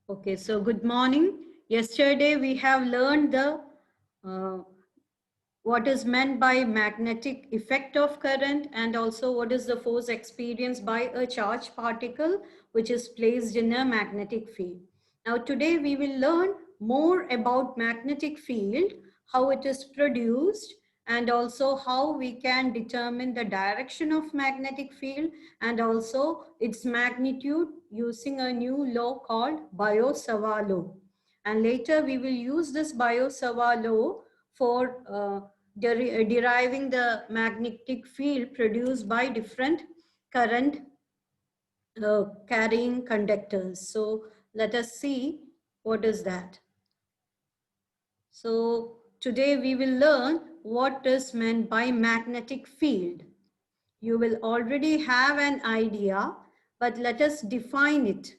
Okay, so good morning. Yesterday we have learned the uh, what is meant by magnetic effect of current and also what is the force experienced by a charged particle which is placed in a magnetic field. Now today we will learn more about magnetic field, how it is produced and also how we can determine the direction of magnetic field and also its magnitude using a new law called Biot-Savart law. And later we will use this Biot-Savart law for deriving the magnetic field produced by different current carrying conductors. So let us see what is that. So today we will learn what is meant by magnetic field. You will already have an idea, but let us define it.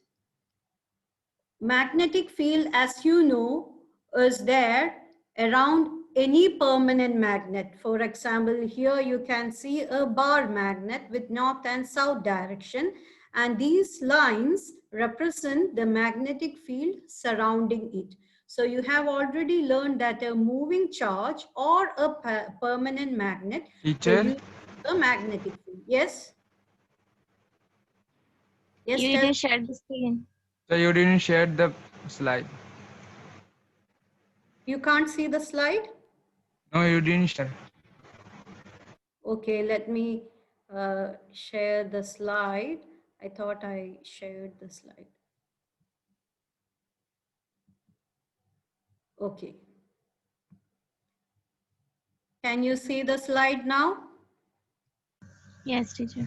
Magnetic field, as you know, is there around any permanent magnet. For example, here you can see a bar magnet with north and south direction, and these lines represent the magnetic field surrounding it. So you have already learned that a moving charge or a permanent magnet Teacher, produces a magnetic field. Yes? Yes, You tell. didn't share the screen. so you didn't share the slide. You can't see the slide? No, you didn't share. Okay, let me share the slide. I thought I shared the slide. Okay. Can you see the slide now? Yes, teacher.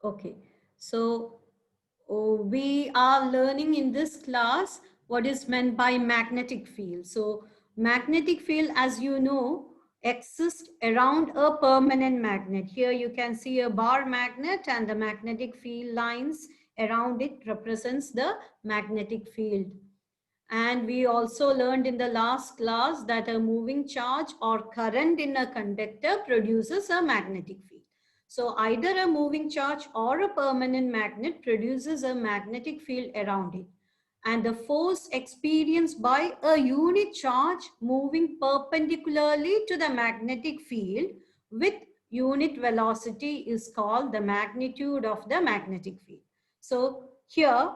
Okay. So we are learning in this class what is meant by magnetic field. So magnetic field, as you know, exists around a permanent magnet. Here you can see a bar magnet and the magnetic field lines around it represents the magnetic field. And we also learned in the last class that a moving charge or current in a conductor produces a magnetic field. So either a moving charge or a permanent magnet produces a magnetic field around it. And the force experienced by a unit charge moving perpendicularly to the magnetic field with unit velocity is called the magnitude of the magnetic field. So here,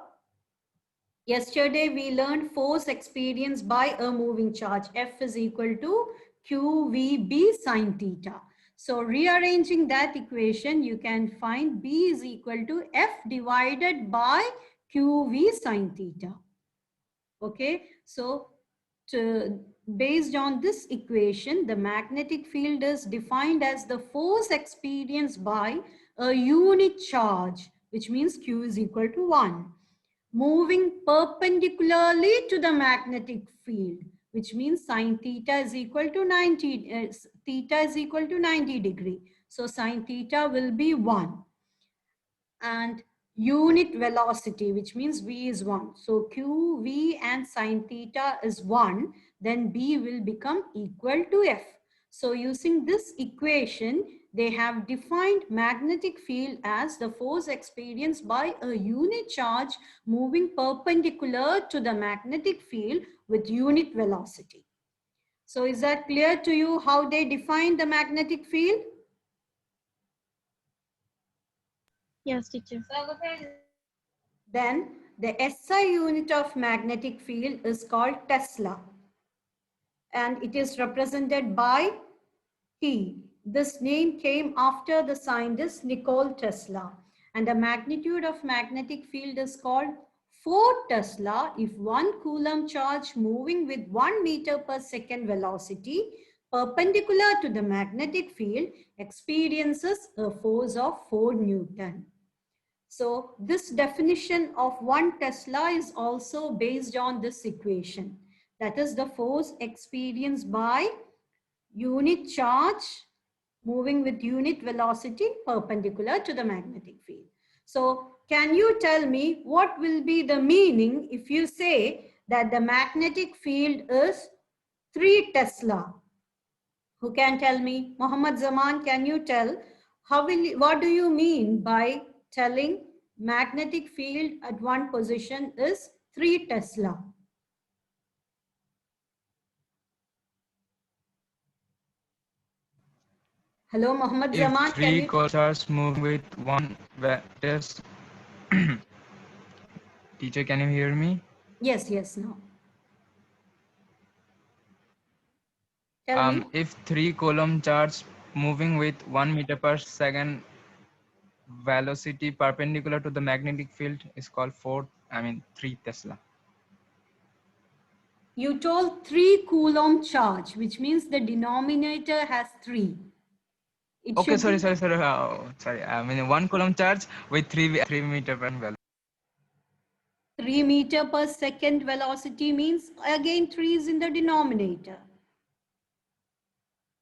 yesterday we learned force experienced by a moving charge. F is equal to QVB sine theta. So rearranging that equation, you can find B is equal to F divided by QV sine theta. Okay, so based on this equation, the magnetic field is defined as the force experienced by a unit charge, which means Q is equal to 1, moving perpendicularly to the magnetic field, which means sine theta is equal to 90, theta is equal to 90 degree. So sine theta will be 1. And unit velocity, which means V is 1. So Q, V and sine theta is 1, then B will become equal to F. So using this equation, they have defined magnetic field as the force experienced by a unit charge moving perpendicular to the magnetic field with unit velocity. So is that clear to you how they define the magnetic field? Yes, teacher. Then the SI unit of magnetic field is called Tesla, and it is represented by T. This name came after the scientist Nikola Tesla, and the magnitude of magnetic field is called 4 Tesla if 1 Coulomb charge moving with 1 meter per second velocity perpendicular to the magnetic field experiences a force of 4 Newton. So this definition of 1 Tesla is also based on this equation. That is the force experienced by unit charge moving with unit velocity perpendicular to the magnetic field. So can you tell me what will be the meaning if you say that the magnetic field is 3 Tesla? Who can tell me? Muhammad Zaman, can you tell? What do you mean by telling magnetic field at one position is 3 Tesla. Hello, Mohammed If Zaman, can three you? coulomb charge moving with one test. Teacher, can you hear me? Yes, no. Tell me. If 3 coulomb charge moving with 1 meter per second velocity perpendicular to the magnetic field is called 3 Tesla. You told 3 coulomb charge, which means the denominator has 3. It Okay, should sorry. be Sorry. 1 coulomb charge with 3 meter per velocity. 3 meter per second velocity means again 3 is in the denominator.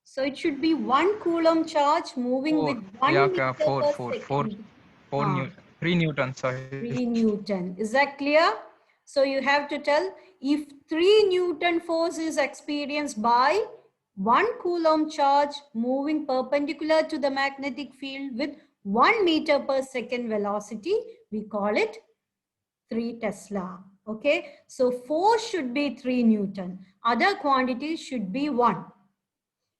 So it should be 1 coulomb charge moving with 1 meter per second. 3 Newton. Sorry. 3 Newton. Is that clear? So you have to tell if 3 Newton force is experienced by 1 coulomb charge moving perpendicular to the magnetic field with 1 meter per second velocity, we call it 3 Tesla. Okay, so force should be 3 Newton. Other quantities should be 1.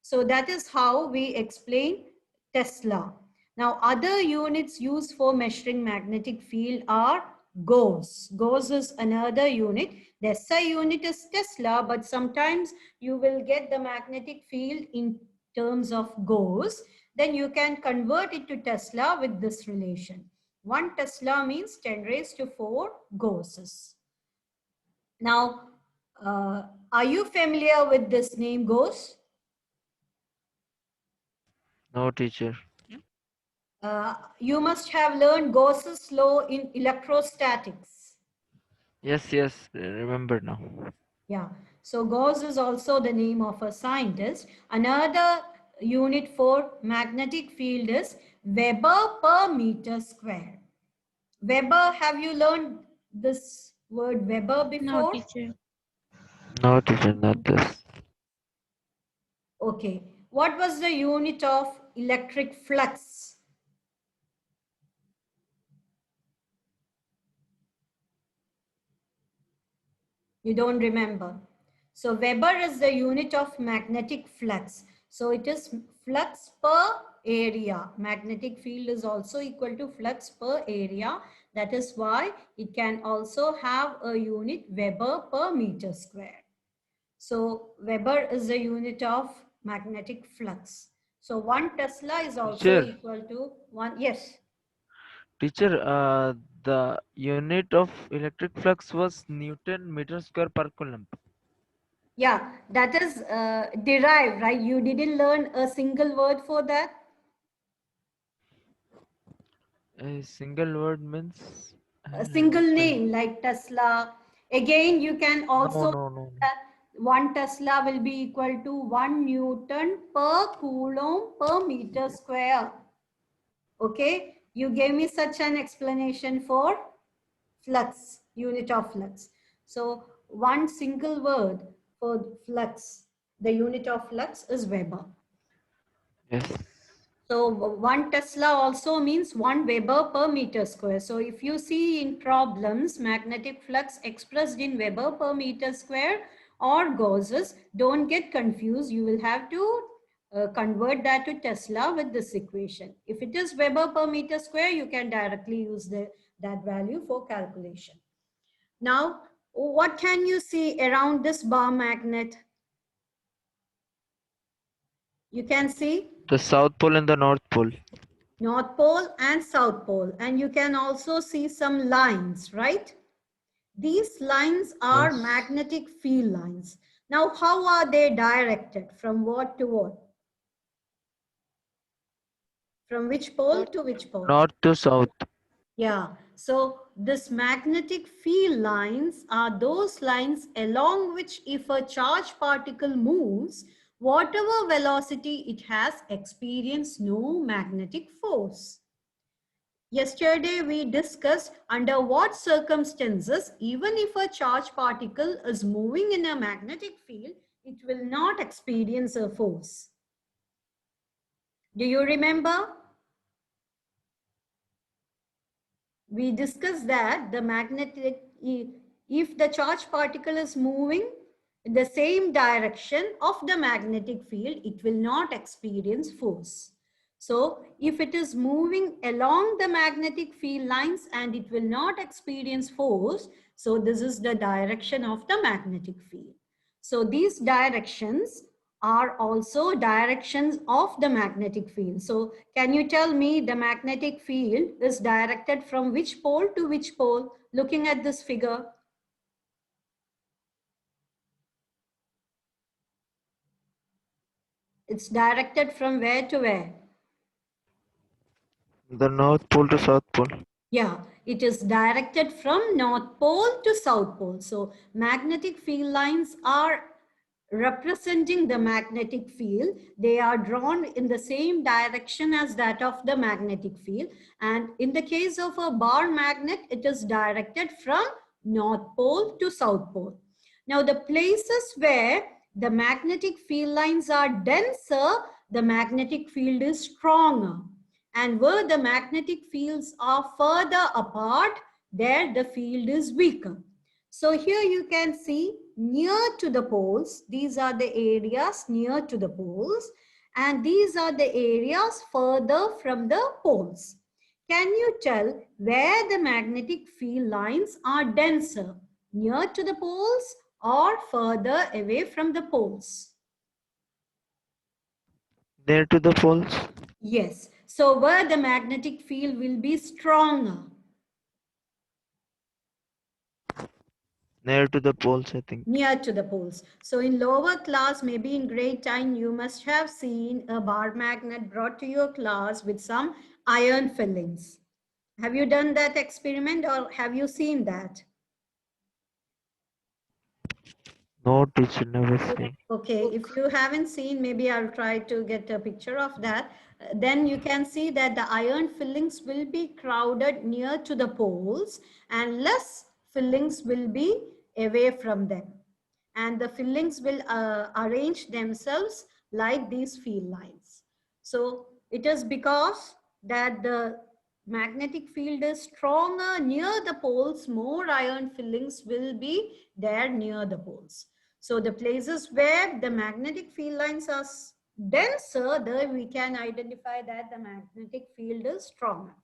So that is how we explain Tesla. Now, other units used for measuring magnetic field are Gauss. Gauss is another unit. The SI unit is Tesla, but sometimes you will get the magnetic field in terms of Gauss. Then you can convert it to Tesla with this relation. 1 Tesla means 10 raised to 4 Gausses. Now, are you familiar with this name Gauss? No, teacher. You must have learned Gauss's law in electrostatics. Yes, remember now. Yeah, so Gauss is also the name of a scientist. Another unit for magnetic field is Weber per meter square. Weber, have you learned this word Weber No, before? teacher. No, teacher, not this. Okay, what was the unit of electric flux? You don't remember. So Weber is the unit of magnetic flux. So it is flux per area. Magnetic field is also equal to flux per area. That is why it can also have a unit Weber per meter square. So Weber is the unit of magnetic flux. So 1 Tesla is also Teacher. equal to 1. Yes. Teacher, the unit of electric flux was Newton meter square per coulomb. Yeah, that is derived, right? You didn't learn a single word for that. A single word means A single name like Tesla. Again, you can also no. that 1 Tesla will be equal to 1 Newton per coulomb per meter square. Okay, you gave me such an explanation for flux, unit of flux. So one single word for flux, the unit of flux is Weber. Yes. So 1 Tesla also means 1 Weber per meter square. So if you see in problems, magnetic flux expressed in Weber per meter square or Gausses, don't get confused. You will have to convert that to Tesla with this equation. If it is Weber per meter square, you can directly use that value for calculation. Now, what can you see around this bar magnet? You can see The South Pole and the North Pole. North Pole and South Pole. And you can also see some lines, right? These lines are Yes. magnetic field lines. Now, how are they directed? From what to what? From which pole to which pole? North to south. Yeah, so this magnetic field lines are those lines along which if a charged particle moves, whatever velocity it has experienced no magnetic force. Yesterday we discussed under what circumstances even if a charged particle is moving in a magnetic field, it will not experience a force. Do you remember? We discussed that the magnetic, if the charged particle is moving in the same direction of the magnetic field, it will not experience force. So if it is moving along the magnetic field lines and it will not experience force, so this is the direction of the magnetic field. So these directions are also directions of the magnetic field. So can you tell me the magnetic field is directed from which pole to which pole? Looking at this figure. It's directed from where to where? The North Pole to South Pole. Yeah, it is directed from North Pole to South Pole. So magnetic field lines are representing the magnetic field. They are drawn in the same direction as that of the magnetic field. And in the case of a bar magnet, it is directed from North Pole to South Pole. Now, the places where the magnetic field lines are denser, the magnetic field is stronger. And where the magnetic fields are further apart, there the field is weaker. So here you can see near to the poles, these are the areas near to the poles, and these are the areas further from the poles. Can you tell where the magnetic field lines are denser, near to the poles or further away from the poles? Near to the poles. Yes. So where the magnetic field will be stronger? Near to the poles, I think. Near to the poles. So in lower class, maybe in grade 10, you must have seen a bar magnet brought to your class with some iron fillings. Have you done that experiment or have you seen that? No, teacher, never seen. Okay, if you haven't seen, maybe I'll try to get a picture of that. Then you can see that the iron fillings will be crowded near to the poles and less fillings will be away from them. And the fillings will arrange themselves like these field lines. So it is because that the magnetic field is stronger near the poles, more iron fillings will be there near the poles. So the places where the magnetic field lines are denser, there we can identify that the magnetic field is stronger.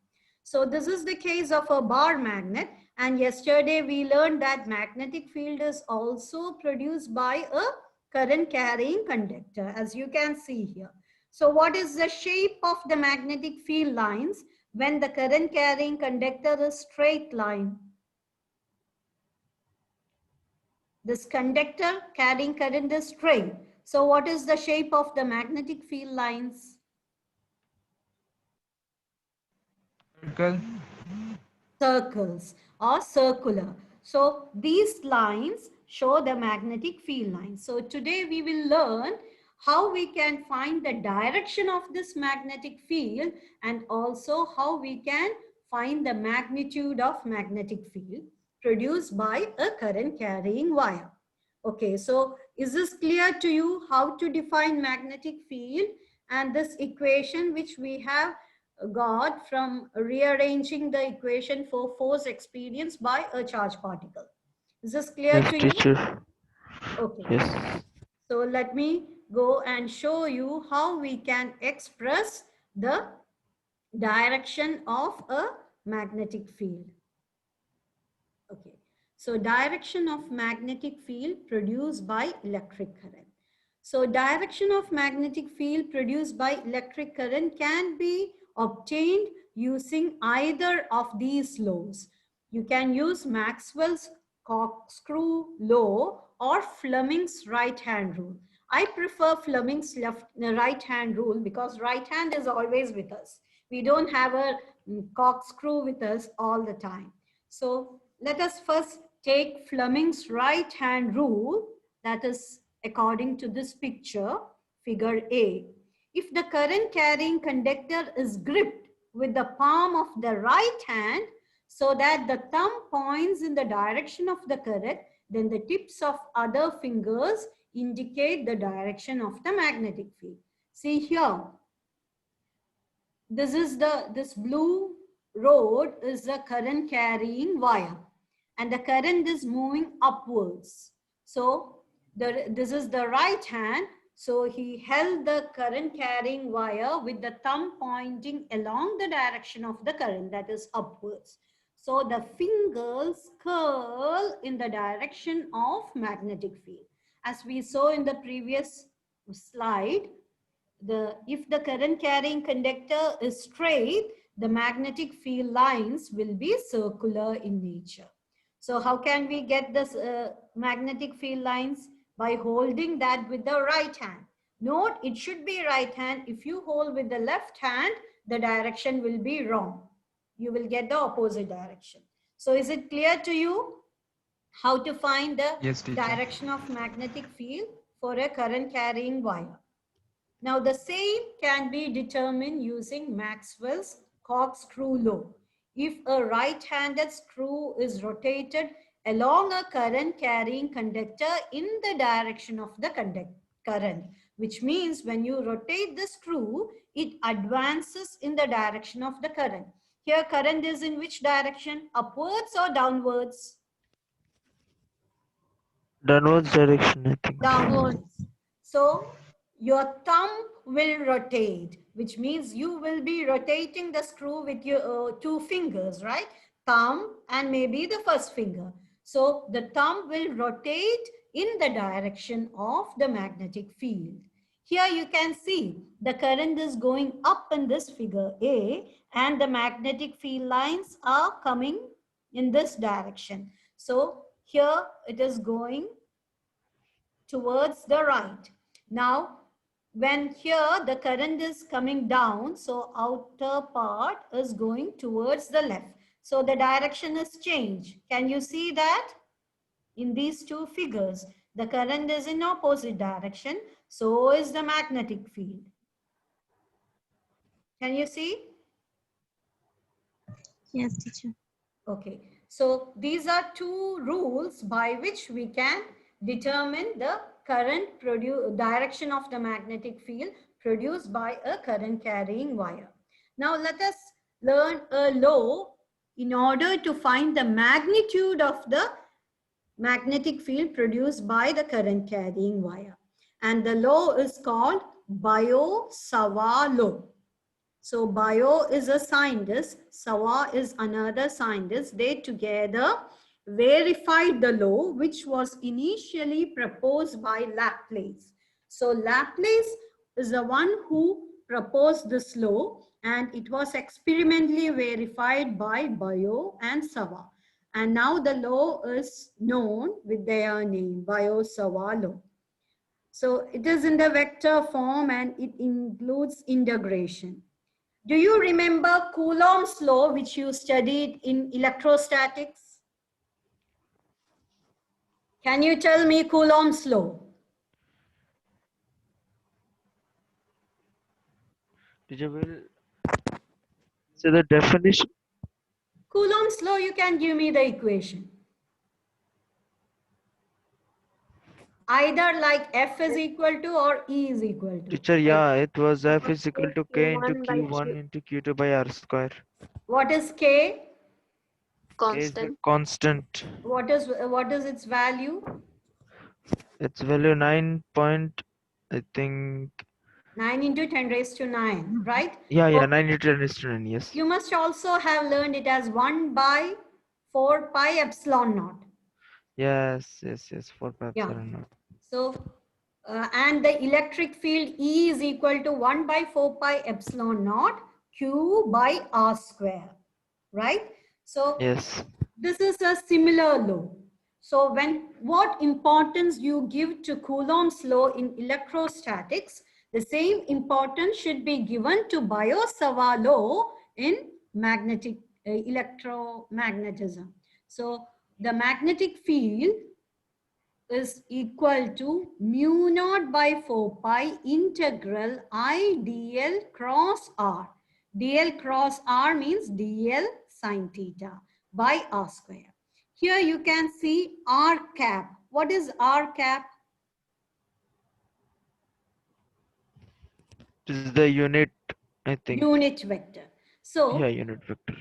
So this is the case of a bar magnet. And yesterday we learned that magnetic field is also produced by a current carrying conductor, as you can see here. So what is the shape of the magnetic field lines when the current carrying conductor is straight line? This conductor carrying current is straight. So what is the shape of the magnetic field lines? Circle. Circles or circular. So these lines show the magnetic field lines. So today we will learn how we can find the direction of this magnetic field and also how we can find the magnitude of magnetic field produced by a current carrying wire. Okay, so is this clear to you how to define magnetic field and this equation which we have got from rearranging the equation for force experienced by a charged particle? Is this clear Yes, to you? teacher. Okay. Yes. So let me go and show you how we can express the direction of a magnetic field. Okay. So direction of magnetic field produced by electric current. So direction of magnetic field produced by electric current can be obtained using either of these laws. You can use Maxwell's corkscrew law or Fleming's right-hand rule. I prefer Fleming's right-hand rule because right hand is always with us. We don't have a corkscrew with us all the time. So let us first take Fleming's right-hand rule, that is according to this picture, figure A. If the current carrying conductor is gripped with the palm of the right hand so that the thumb points in the direction of the current, then the tips of other fingers indicate the direction of the magnetic field. See here, this blue rod is the current carrying wire. and the current is moving upwards. So this is the right hand. So he held the current carrying wire with the thumb pointing along the direction of the current, that is upwards. So the fingers curl in the direction of magnetic field. As we saw in the previous slide, if the current carrying conductor is straight, the magnetic field lines will be circular in nature. So how can we get this magnetic field lines? By holding that with the right hand. Note, it should be right hand. If you hold with the left hand, the direction will be wrong. You will get the opposite direction. So is it clear to you how to find the Yes, teacher. direction of magnetic field for a current carrying wire? Now the same can be determined using Maxwell's corkscrew law. If a right-handed screw is rotated along a current carrying conductor in the direction of the current, which means when you rotate the screw, it advances in the direction of the current. Here current is in which direction? Upwards or downwards? Downwards direction, I think. Downwards. So your thumb will rotate, which means you will be rotating the screw with your two fingers, right? Thumb and maybe the first finger. So the thumb will rotate in the direction of the magnetic field. Here you can see the current is going up in this figure A, and the magnetic field lines are coming in this direction. So here it is going towards the right. Now, when here the current is coming down, so outer part is going towards the left. So the direction is changed. Can you see that? In these two figures, the current is in opposite direction. So is the magnetic field. Can you see? Yes, teacher. Okay. So these are two rules by which we can determine the current direction of the magnetic field produced by a current carrying wire. Now let us learn a law in order to find the magnitude of the magnetic field produced by the current carrying wire. And the law is called Biot-Savart law. So Bio is a scientist, Savart is another scientist. They together verified the law which was initially proposed by Laplace. So Laplace is the one who proposed this law, and it was experimentally verified by Biot and Savart. And now the law is known with their name, Biot-Savart law. So it is in the vector form and it includes integration. Do you remember Coulomb's law, which you studied in electrostatics? Can you tell me Coulomb's law? Teacher will say the definition. Coulomb's law, you can give me the equation. Either like F is equal to or E is equal to. Teacher, yeah, it was F is equal to K into Q1 into Q2 by R square. What is K? K is the constant. What is its value? Its value 9 point, I think. 9 into 10 raised to 9, right? Yeah, 9 into 10 raised to 9, yes. You must also have learned it as 1 by 4 pi epsilon naught. Yes, 4 pi Yeah. epsilon naught. So, and the electric field E is equal to 1 by 4 pi epsilon naught Q by R square, right? So, Yes. this is a similar law. So, what importance you give to Coulomb's law in electrostatics, the same importance should be given to Biot-Savart law in electromagnetism. So, the magnetic field is equal to mu naught by 4 pi integral I dl cross r. dl cross r means dl sine theta by r square. Here you can see r cap. What is r cap? This is the unit, I think. Unit vector. So, Yeah, unit vector.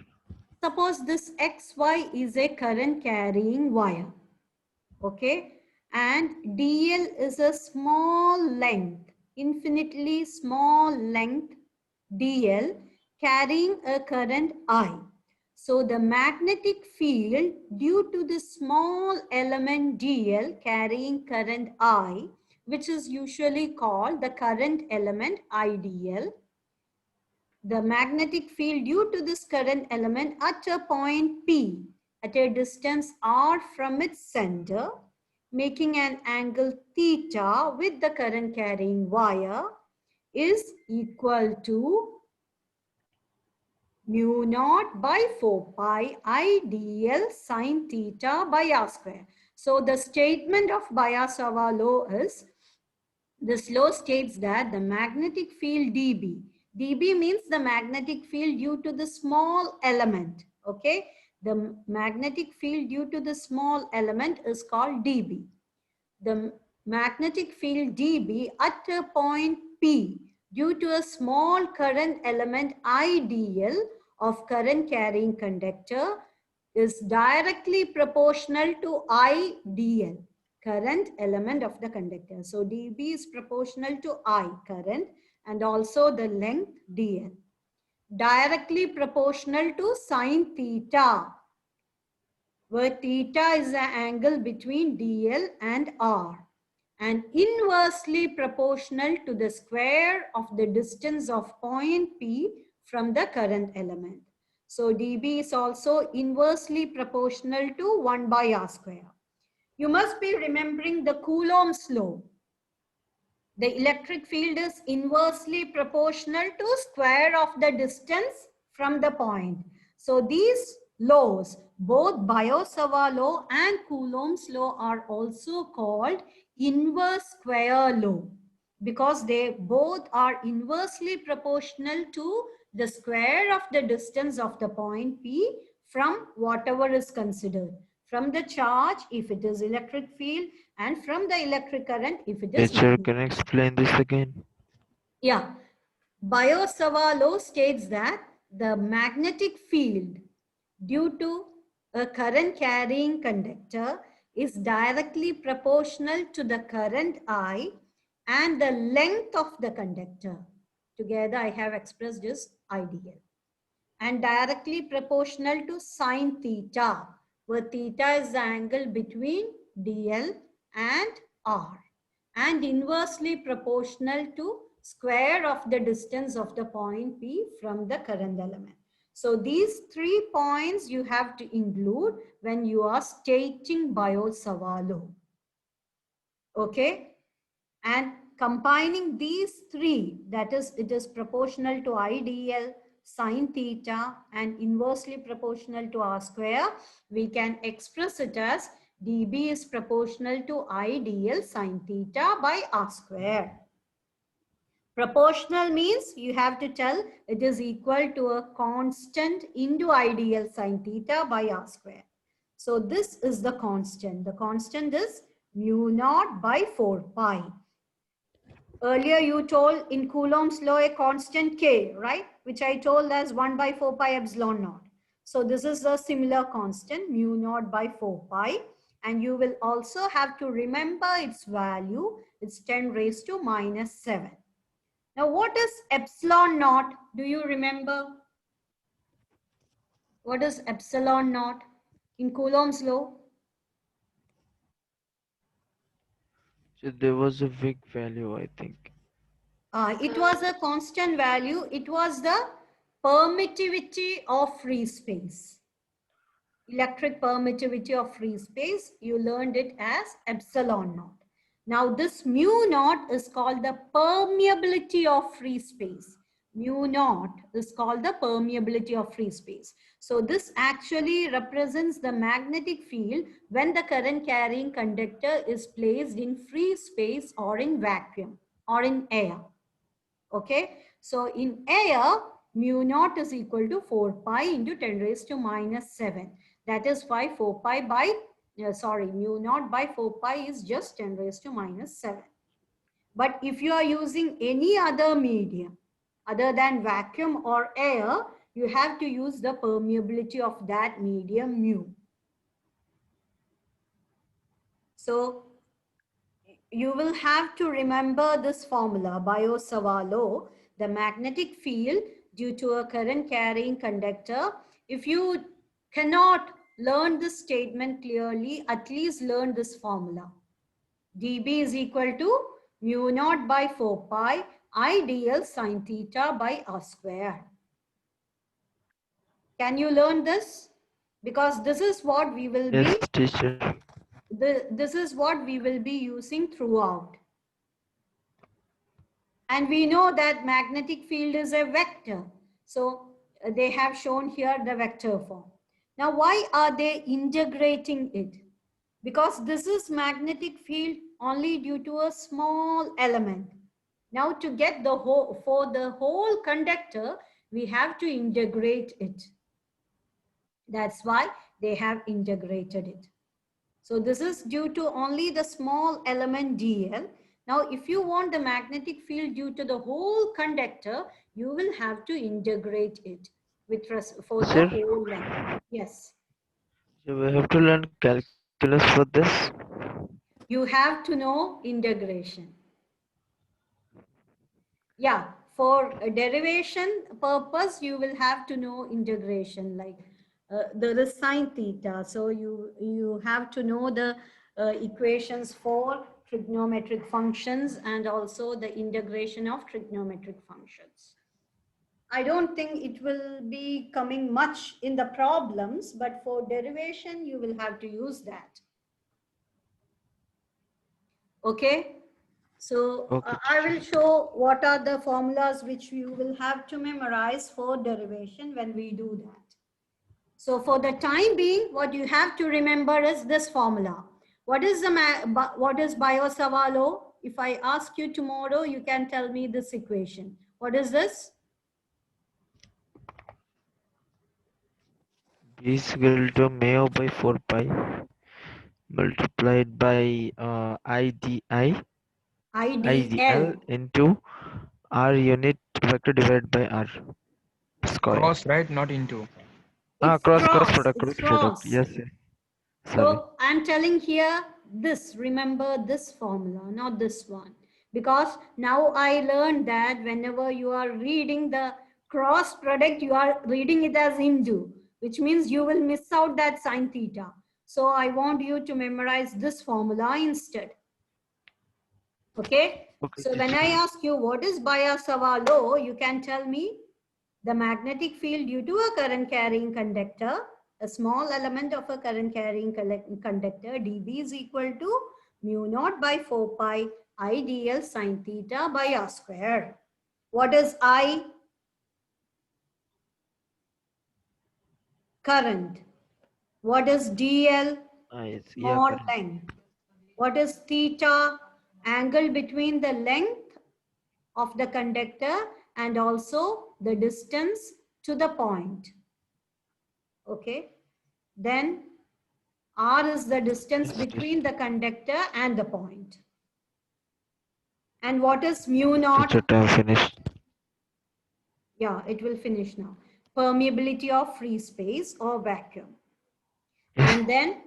Suppose this XY is a current carrying wire. Okay. And DL is a small length, infinitely small length DL carrying a current I. So the magnetic field due to the small element DL carrying current I, which is usually called the current element IDL, the magnetic field due to this current element at a point P at a distance R from its center, making an angle theta with the current carrying wire, is equal to mu naught by 4 pi I dl sine theta by r square. So the statement of Biot-Savart law is, this law states that the magnetic field dB means the magnetic field due to the small element, okay? The magnetic field due to the small element is called dB. The magnetic field dB at a point P due to a small current element IDL of current carrying conductor is directly proportional to IDL, current element of the conductor. So dB is proportional to I, current, and also the length dl. Directly proportional to sine theta, where theta is the angle between dl and r, and inversely proportional to the square of the distance of point P from the current element. So dB is also inversely proportional to 1 by r square. You must be remembering the Coulomb's law. The electric field is inversely proportional to square of the distance from the point. So these laws, both Biot-Savart law and Coulomb's law, are also called inverse square law because they both are inversely proportional to the square of the distance of the point P from whatever is considered. From the charge, if it is electric field, and from the electric current, if it is Teacher, magnetic. can you explain this again? Yeah. Biot-Savart law states that the magnetic field due to a current carrying conductor is directly proportional to the current I and the length of the conductor. Together I have expressed this IDL. And directly proportional to sine theta, where theta is the angle between DL and R, and inversely proportional to square of the distance of the point P from the current element. So these 3 points you have to include when you are stating Biot-Savart law. Okay? And combining these 3, that is, it is proportional to IDL, sine theta, and inversely proportional to r square, we can express it as dB is proportional to IDL sine theta by r square. Proportional means you have to tell it is equal to a constant into IDL sine theta by r square. So this is the constant. The constant is mu naught by 4 pi. Earlier you told in Coulomb's law a constant K, right? Which I told as 1 by 4 pi epsilon naught. So this is a similar constant, mu naught by 4 pi. And you will also have to remember its value. It's 10 raised to minus 7. Now what is epsilon naught? Do you remember? What is epsilon naught in Coulomb's law? So there was a big value, I think. It was a constant value. It was the permittivity of free space. Electric permittivity of free space. You learned it as epsilon naught. Now this mu naught is called the permeability of free space. Mu naught is called the permeability of free space. So this actually represents the magnetic field when the current carrying conductor is placed in free space or in vacuum or in air. Okay, so in air, mu naught is equal to 4 pi into 10 raised to minus 7. That is why 4 pi by, mu naught by 4 pi is just 10 raised to minus 7. But if you are using any other medium other than vacuum or air, you have to use the permeability of that medium mu. So you will have to remember this formula, Biot-Savart law, the magnetic field due to a current carrying conductor. If you cannot learn this statement clearly, at least learn this formula. dB is equal to mu naught by 4 pi I dl sine theta by r square. Can you learn this? Because this is what we will Yes, be, teacher. this is what we will be using throughout. And we know that magnetic field is a vector. So they have shown here the vector form. Now, why are they integrating it? Because this is magnetic field only due to a small element. Now, to get the whole, for the whole conductor, we have to integrate it. That's why they have integrated it. So this is due to only the small element dl. Now, if you want the magnetic field due to the whole conductor, you will have to integrate it with for the Teacher, whole length. Yes. we have to learn calculus for this. You have to know integration. Yeah, for a derivation purpose, you will have to know integration, like there is sine theta. So you have to know the equations for trigonometric functions and also the integration of trigonometric functions. I don't think it will be coming much in the problems, but for derivation, you will have to use that. Okay. So Okay, I teacher. will show what are the formulas which you will have to memorize for derivation when we do that. So for the time being, what you have to remember is this formula. What is Biot-Savart law? If I ask you tomorrow, you can tell me this equation. What is this? B is equal to mu by 4 pi multiplied by IDL IDL. into R unit vector divided by R square. Cross, right? Not into. It's Cross cross. product, It's cross product. cross. Yes, yes. Sorry. So I'm telling here this, remember this formula, not this one. Because now I learned that whenever you are reading the cross product, you are reading it as into, which means you will miss out that sine theta. So I want you to memorize this formula instead. Okay. Okay, So when I teacher. ask you what is Biot-Savart law, you can tell me the magnetic field due to a current carrying conductor, a small element of a current carrying conductor, dB is equal to mu naught by 4 pi I dl sine theta by r square. What is I? Current. What is dl? Yes, yeah, More correct. length. What is theta? Angle between the length of the conductor and also the distance to the point. Okay. Then R is the distance Yes, between teacher. the conductor and the point. And what is mu Yes, naught? teacher, time finished. Yeah, it will finish now. Permeability of free space or vacuum. Yes. And then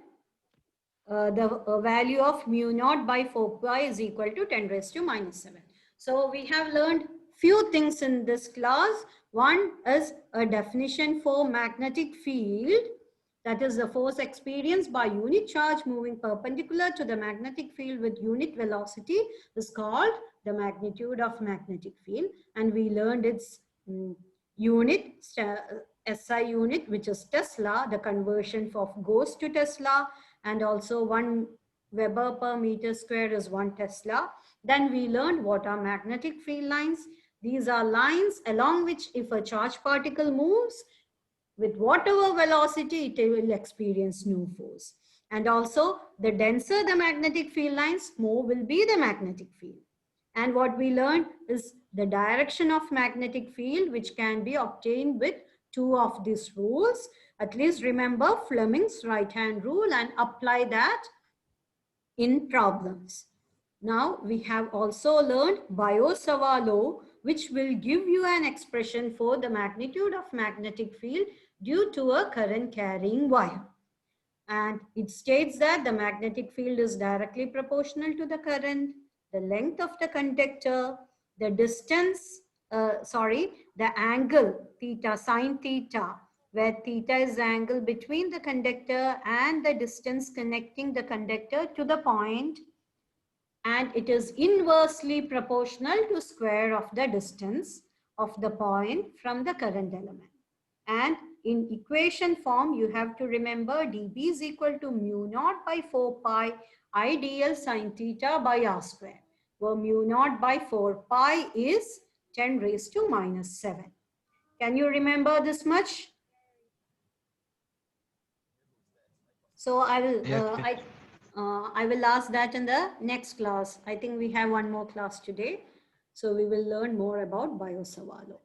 the value of mu naught by 4 pi is equal to 10 raised to minus 7. So we have learned few things in this class. One is a definition for magnetic field. That is the force experienced by unit charge moving perpendicular to the magnetic field with unit velocity is called the magnitude of magnetic field. And we learned its unit, SI unit, which is Tesla. The conversion goes to Tesla, and also 1 Weber per meter square is 1 Tesla. Then we learned what are magnetic field lines. These are lines along which if a charged particle moves, with whatever velocity, it will experience no force. And also, the denser the magnetic field lines, more will be the magnetic field. And what we learned is the direction of magnetic field, which can be obtained with 2 of these rules. At least remember Fleming's right-hand rule and apply that in problems. Now, we have also learned Biot-Savart law, which will give you an expression for the magnitude of magnetic field due to a current carrying wire. And it states that the magnetic field is directly proportional to the current, the length of the conductor, the distance, the angle theta, sine theta, where theta is the angle between the conductor and the distance connecting the conductor to the point, and it is inversely proportional to square of the distance of the point from the current element. And in equation form, you have to remember dB is equal to mu naught by 4 pi I dl sine theta by r square, where mu naught by 4 pi is 10 raised to minus 7. Can you remember this much? So I will ask that in the next class. I think we have one more class today. So we will learn more about Biot-Savart law.